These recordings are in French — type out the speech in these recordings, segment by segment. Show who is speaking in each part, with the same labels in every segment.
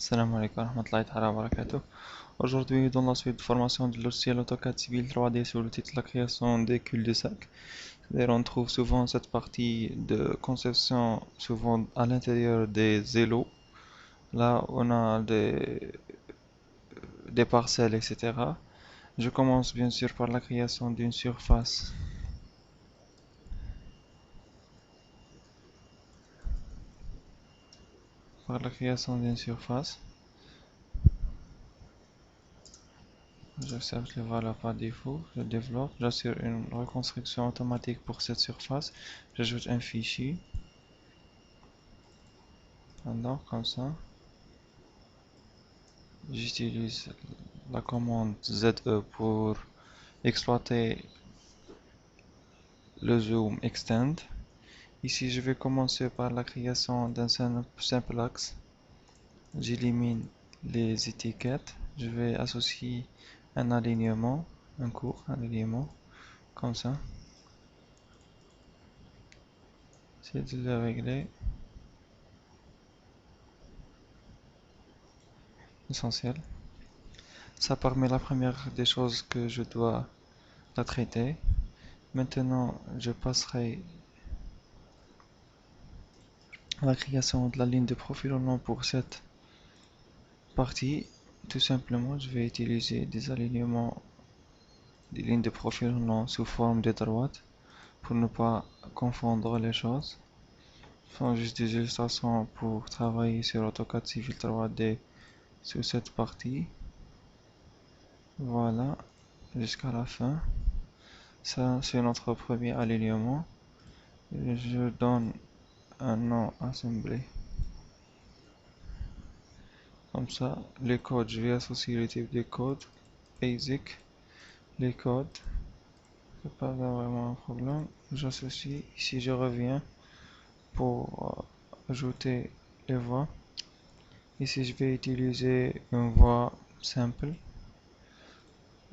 Speaker 1: Salam alaikum wa rahmatullahi ta'ala wa barakatuh. Aujourd'hui, dans la suite de formation de logiciel AutoCAD Civil 3D sur le titre La création des cul-de-sac, c'est-à-dire on trouve souvent cette partie de conception souvent à l'intérieur des îlots. Là, on a des parcelles, etc. Je commence bien sûr par la création d'une surface. Par la création d'une surface. J'accepte les valeurs par défaut, je développe, j'assure une reconstruction automatique pour cette surface, j'ajoute un fichier, alors comme ça, j'utilise la commande ZE pour exploiter le zoom extend. Ici je vais commencer par la création d'un simple axe, j'élimine les étiquettes, je vais associer un alignement, un court alignement, comme ça, c'est de le régler. Essentiel. Ça permet la première des choses que je dois la traiter. Maintenant, je passerai à la création de la ligne de profil au nom pour cette partie. Tout simplement, je vais utiliser des alignements, des lignes de profil au nom sous forme de droite pour ne pas confondre les choses. Ce sont juste des illustrations pour travailler sur AutoCAD Civil 3D sur cette partie. Voilà, jusqu'à la fin. Ça, c'est notre premier alignement. Je donne un nom assemblé. Comme ça, les codes, je vais associer le type des codes. Basic, les codes. C'est pas vraiment un problème. J'associe. Ici, je reviens pour ajouter les voies. Ici, je vais utiliser une voie simple.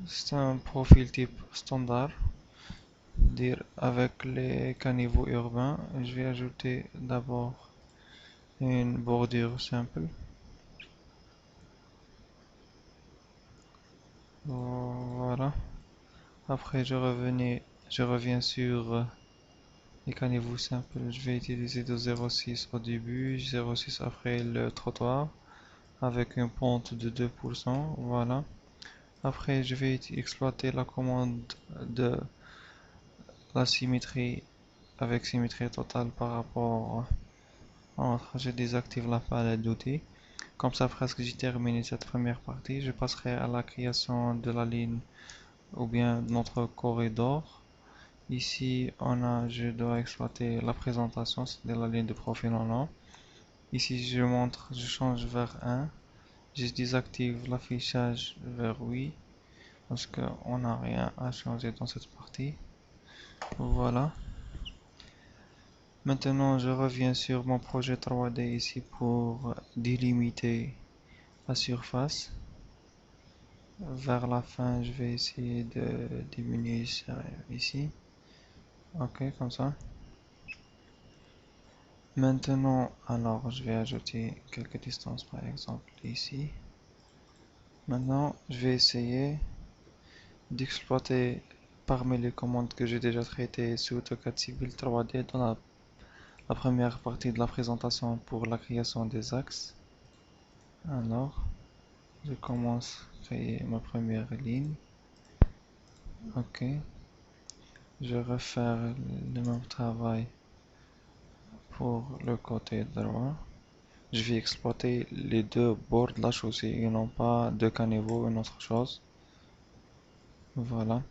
Speaker 1: C'est un profil type standard. Dire avec les caniveaux urbains. Je vais ajouter d'abord une bordure simple. Voilà. Après, je reviens sur les caniveaux simples. Je vais utiliser de 0,6 au début, 0,6 après le trottoir, avec une pente de 2%. Voilà. Après, je vais exploiter la commande de la symétrie avec symétrie totale par rapport à l'autre. Je désactive la palette d'outils. Comme ça, presque j'ai terminé cette première partie. Je passerai à la création de la ligne ou bien de notre corridor. Ici, je dois exploiter la présentation, c'est-à-dire la ligne de profil en long. Ici, je change vers 1. Je désactive l'affichage vers oui, parce qu'on n'a rien à changer dans cette partie. Voilà. Maintenant, je reviens sur mon projet 3D ici pour délimiter la surface. Vers la fin, je vais essayer de diminuer ça ici. Ok, comme ça. Maintenant, alors je vais ajouter quelques distances par exemple ici. Maintenant, je vais essayer d'exploiter parmi les commandes que j'ai déjà traitées sur AutoCAD Civil 3D dans la première partie de la présentation pour la création des axes. Alors, je commence à créer ma première ligne. Ok. Je vais refaire le même travail pour le côté droit. Je vais exploiter les deux bords de la chaussée et non pas deux caniveaux, une autre chose. Voilà.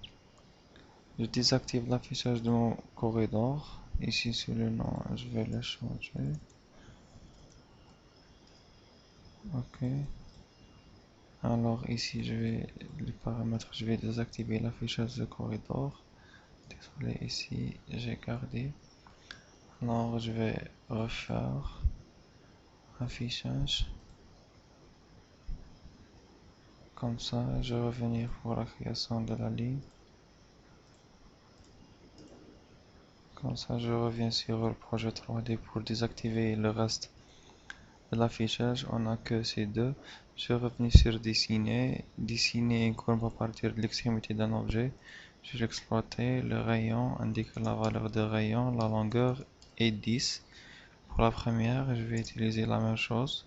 Speaker 1: Je désactive l'affichage de mon corridor. Ici sur le nom, je vais le changer. Ok. Alors ici, les paramètres, je vais désactiver l'affichage de corridor. Désolé, ici, j'ai gardé. Alors je vais refaire affichage. Comme ça, je vais revenir pour la création de la ligne. Comme ça, je reviens sur le projet 3D pour désactiver le reste de l'affichage, on n'a que ces deux. Je vais revenir sur dessiner. Dessiner une courbe à partir de l'extrémité d'un objet. Je vais l'exploiter. Le rayon indique la valeur de rayon. La longueur est 10. Pour la première, je vais utiliser la même chose,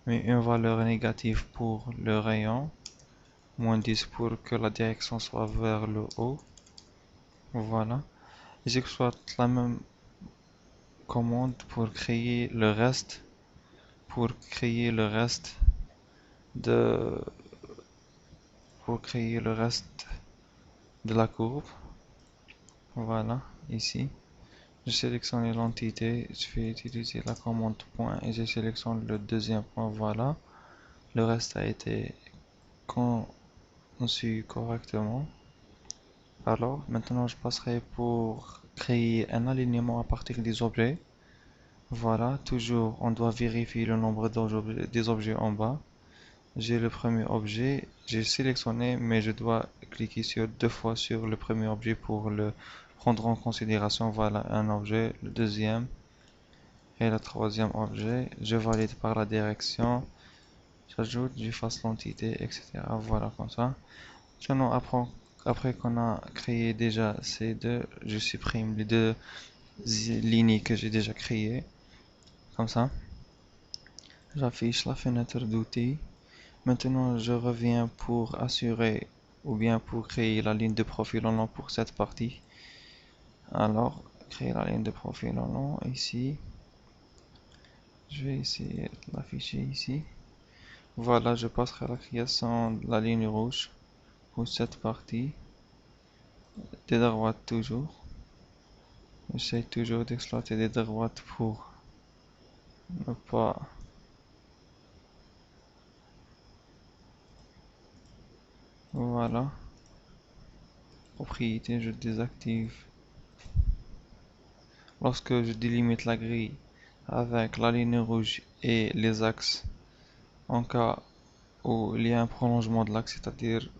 Speaker 1: mais une valeur négative pour le rayon, moins 10 pour que la direction soit vers le haut. Voilà. J'exploite la même commande pour créer le reste, de, pour créer le reste de la courbe. Voilà, ici. Je sélectionne l'entité, je vais utiliser la commande point et je sélectionne le deuxième point. Voilà, le reste a été conçu correctement. Alors, maintenant je passerai pour créer un alignement à partir des objets. Voilà, toujours on doit vérifier le nombre des objets en bas. J'ai le premier objet, j'ai sélectionné, mais je dois cliquer deux fois sur le premier objet pour le prendre en considération. Voilà un objet, le deuxième et le troisième objet. Je valide par la direction, j'ajoute, j'efface l'entité, etc. Voilà comme ça. Maintenant, après qu'on a créé déjà ces deux, je supprime les deux lignes que j'ai déjà créées. Comme ça, j'affiche la fenêtre d'outils. Maintenant, je reviens pour assurer ou bien pour créer la ligne de profil en long pour cette partie. Alors, créer la ligne de profil en long ici. Je vais essayer de l'afficher ici. Voilà, je passerai à la création de la ligne rouge pour cette partie. Des droites toujours. J'essaie toujours d'exploiter des droites pour ne pas... Voilà. Propriété, je désactive. Lorsque je délimite la grille avec la ligne rouge et les axes, en cas où il y a un prolongement de l'axe, c'est-à-dire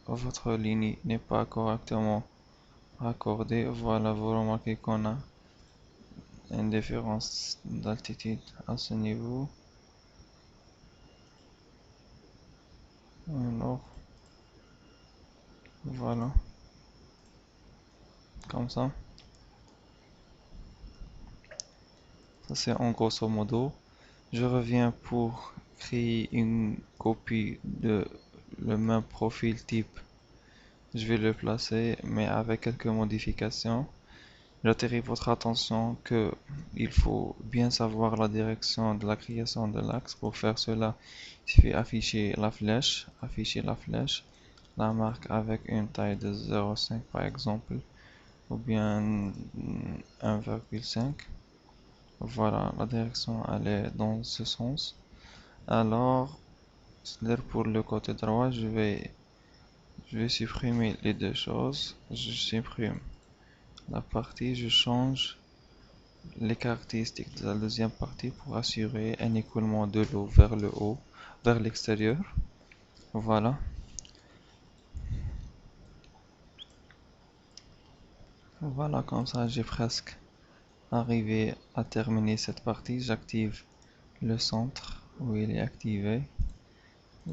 Speaker 1: votre ligne n'est pas correctement raccordée, voilà, vous remarquez qu'on a une différence d'altitude à ce niveau. Alors, voilà, comme ça. Ça c'est en grosso modo. Je reviens pour créer une copie de le même profil type. Je vais le placer, mais avec quelques modifications. J'attire votre attention que il faut bien savoir la direction de la création de l'axe. Pour faire cela, il suffit afficher la flèche, la marque avec une taille de 0,5 par exemple, ou bien 1,5. Voilà, la direction elle est dans ce sens. Alors, c'est-à-dire pour le côté droit, je vais supprimer les deux choses. Je supprime la partie, je change les caractéristiques de la deuxième partie pour assurer un écoulement de l'eau vers le haut, vers l'extérieur. Voilà. Voilà, comme ça j'ai presque arrivé à terminer cette partie. J'active le centre où il est activé.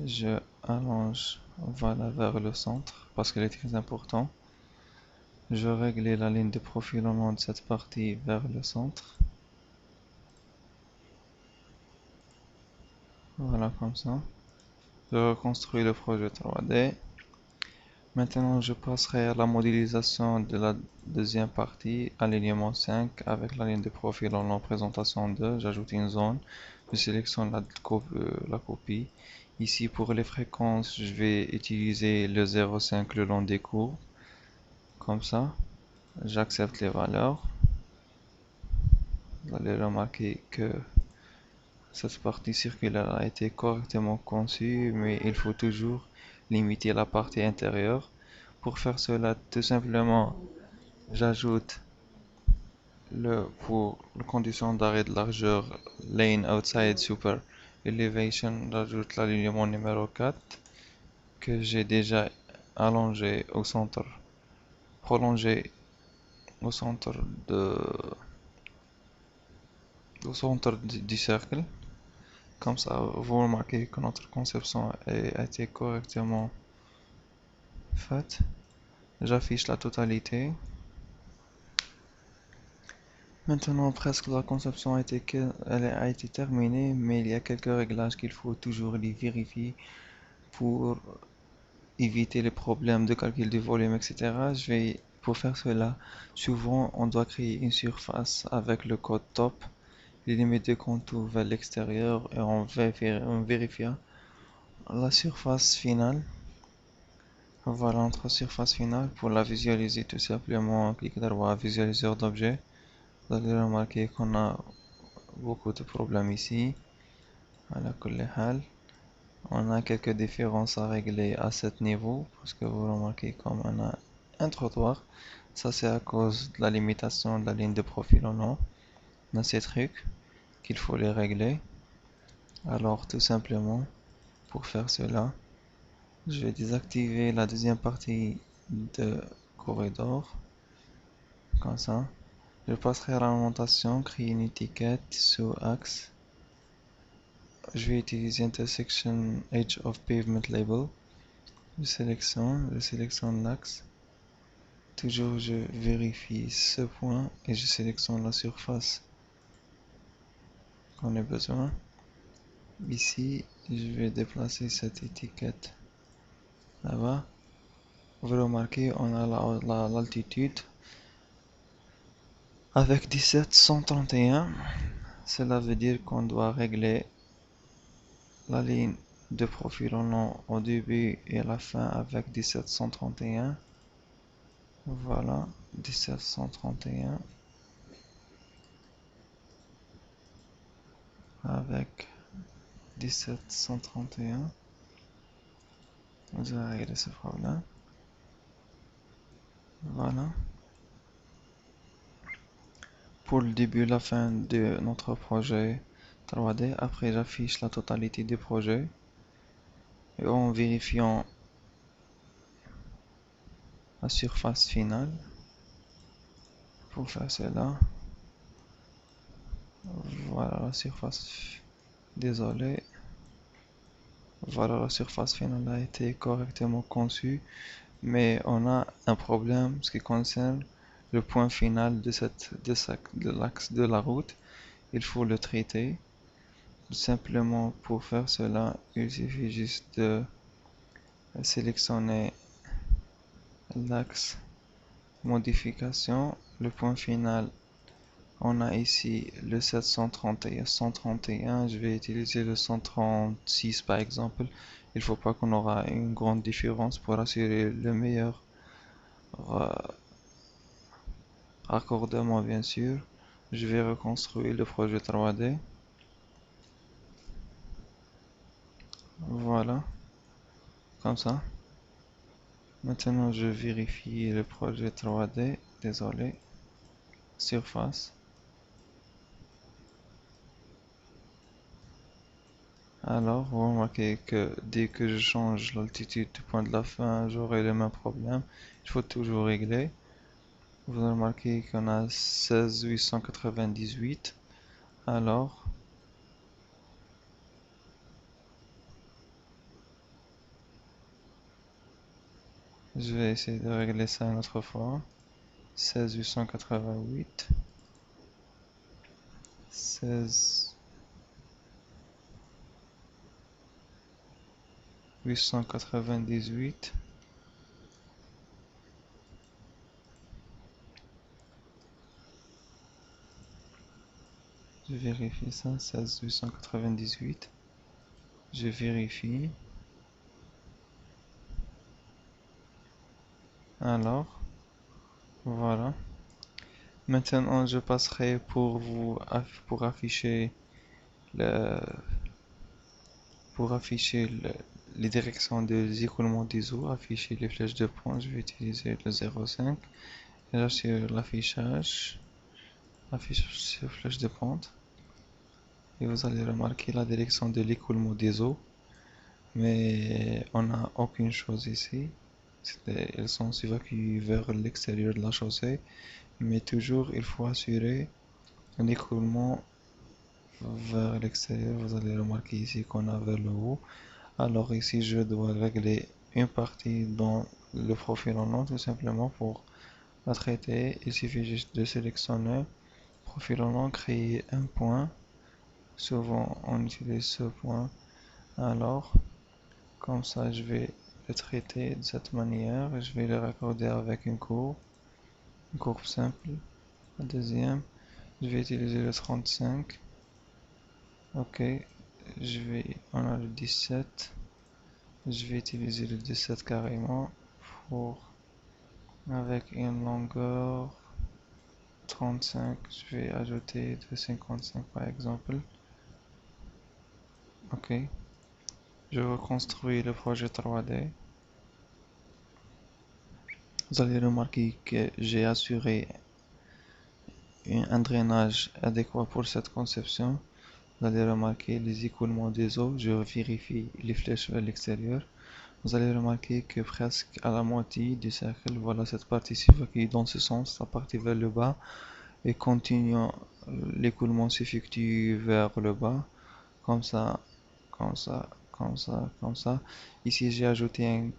Speaker 1: Je allonge, voilà, vers le centre parce qu'il est très important. Je règle la ligne de profil au long de cette partie vers le centre. Voilà, comme ça. Je reconstruis le projet 3D. Maintenant, je passerai à la modélisation de la deuxième partie, alignement 5, avec la ligne de profil en présentation 2. J'ajoute une zone, je sélectionne la copie. Ici, pour les fréquences, je vais utiliser le 0,5 le long des courbes. Comme ça, j'accepte les valeurs. Vous allez remarquer que cette partie circulaire a été correctement conçue, mais il faut toujours limiter la partie intérieure. Pour faire cela, tout simplement, j'ajoute pour la condition d'arrêt de largeur Lane Outside Super Elevation, j'ajoute l'alignement numéro 4 que j'ai déjà allongé au centre, prolongé au centre de, au centre du cercle. Comme ça, vous remarquez que notre conception a été correctement faite. J'affiche la totalité. Maintenant, presque la conception a été terminée, mais il y a quelques réglages qu'il faut toujours les vérifier pour éviter les problèmes de calcul du volume, etc. Pour faire cela, souvent on doit créer une surface avec le code top, les limites de contour vers l'extérieur et on vérifiera la surface finale. Voilà notre surface finale. Pour la visualiser, tout simplement, cliquez droit visualiseur d'objet. Vous allez remarquer qu'on a beaucoup de problèmes ici. على كل حال. On a quelques différences à régler à ce niveau parce que vous remarquez comme on a un trottoir. Ça c'est à cause de la limitation de la ligne de profil en haut. On a ces trucs qu'il faut les régler. Alors tout simplement pour faire cela, je vais désactiver la deuxième partie de corridor. Comme ça. Je passerai à l'orientation, créer une étiquette sous axe. Je vais utiliser intersection edge of pavement label. Je sélectionne l'axe. Toujours je vérifie ce point et je sélectionne la surface qu'on a besoin. Ici, je vais déplacer cette étiquette là-bas. Vous remarquez, on a l'altitude avec 1731. Cela veut dire qu'on doit régler la ligne de profil au début et à la fin avec 1731. Voilà, 1731 avec 1731. Vous allez régler ce problème. Voilà. Pour le début et la fin de notre projet 3D, après j'affiche la totalité du projet et en vérifiant la surface finale. Pour faire cela, voilà la surface. Désolé. Voilà, la surface finale a été correctement conçue, mais on a un problème en ce qui concerne le point final de l'axe de la route. Il faut le traiter. Simplement pour faire cela, il suffit juste de sélectionner l'axe modification, le point final. On a ici le 731, 131, je vais utiliser le 136 par exemple. Il ne faut pas qu'on aura une grande différence pour assurer le meilleur raccordement bien sûr. Je vais reconstruire le projet 3D. Voilà, comme ça. Maintenant je vérifie le projet 3D, désolé, surface. Alors, vous remarquez que dès que je change l'altitude du point de la fin, j'aurai le même problème. Il faut toujours régler. Vous remarquez qu'on a 16898. Alors, je vais essayer de régler ça une autre fois. 16888. 16898. Je vérifie ça, 16898. Je vérifie. Alors, voilà. Maintenant, je passerai pour afficher le, les directions des écoulements des eaux, afficher les flèches de pointe. Je vais utiliser le 0,5. Et là, sur l'affichage, affiche sur flèche de pointe. Et vous allez remarquer la direction de l'écoulement des eaux. Mais on n'a aucune chose ici. Elles sont évacuées vers l'extérieur de la chaussée. Mais toujours, il faut assurer un écoulement vers l'extérieur, vous allez remarquer ici qu'on a vers le haut. Alors ici, je dois régler une partie dans le profil en nom, tout simplement pour la traiter. Il suffit juste de sélectionner profil en nom, créer un point. Souvent, on utilise ce point. Alors, comme ça, je vais le traiter de cette manière. Je vais le raccorder avec une courbe simple. La deuxième, je vais utiliser le 35. Ok, on a le 17. Je vais utiliser le 17 carrément pour, avec une longueur 35. Je vais ajouter de 55 par exemple. Ok, je reconstruis le projet 3D. Vous allez remarquer que j'ai assuré un drainage adéquat pour cette conception. Vous allez remarquer les écoulements des eaux. Je vérifie les flèches vers l'extérieur. Vous allez remarquer que presque à la moitié du cercle, voilà, cette partie s'évacue dans ce sens, la partie vers le bas, et continuant, l'écoulement s'effectue vers le bas, comme ça, comme ça, comme ça, comme ça. Ici, j'ai ajouté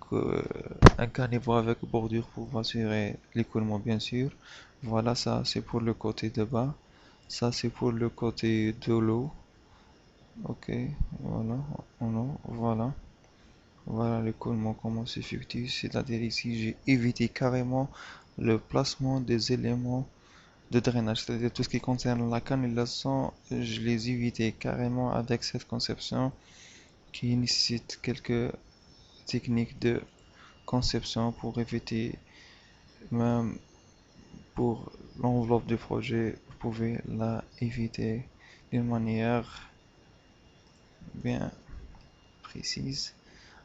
Speaker 1: un caniveau avec bordure pour assurer l'écoulement, bien sûr. Voilà, ça c'est pour le côté de bas. Ça c'est pour le côté de l'eau. Ok, voilà, voilà. Voilà l'écoulement comment s'effectue. C'est-à-dire ici, j'ai évité carrément le placement des éléments de drainage. C'est-à-dire tout ce qui concerne la canalisation, je les évite carrément avec cette conception qui nécessite quelques techniques de conception pour éviter, même pour l'enveloppe du projet, vous pouvez la éviter d'une manière bien précise.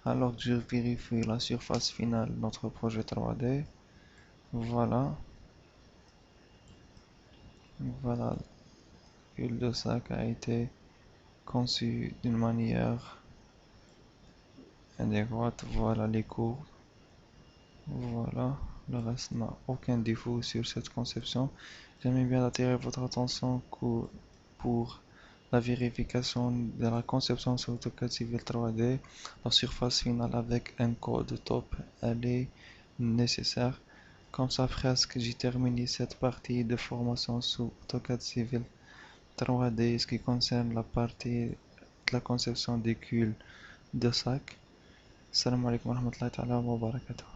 Speaker 1: Alors que je vérifie la surface finale de notre projet 3D. Voilà, voilà, le de sac a été conçu d'une manière adéquate. Voilà les courbes. Voilà, le reste n'a aucun défaut sur cette conception. J'aimerais bien attirer votre attention pour la vérification de la conception sur AutoCAD Civil 3D, la surface finale avec un code top, elle est nécessaire. Comme ça, presque, j'ai terminé cette partie de formation sur AutoCAD Civil 3D, ce qui concerne la partie de la conception des culs de sac. Salam alaikum wa rahmatullahi wa barakatuh.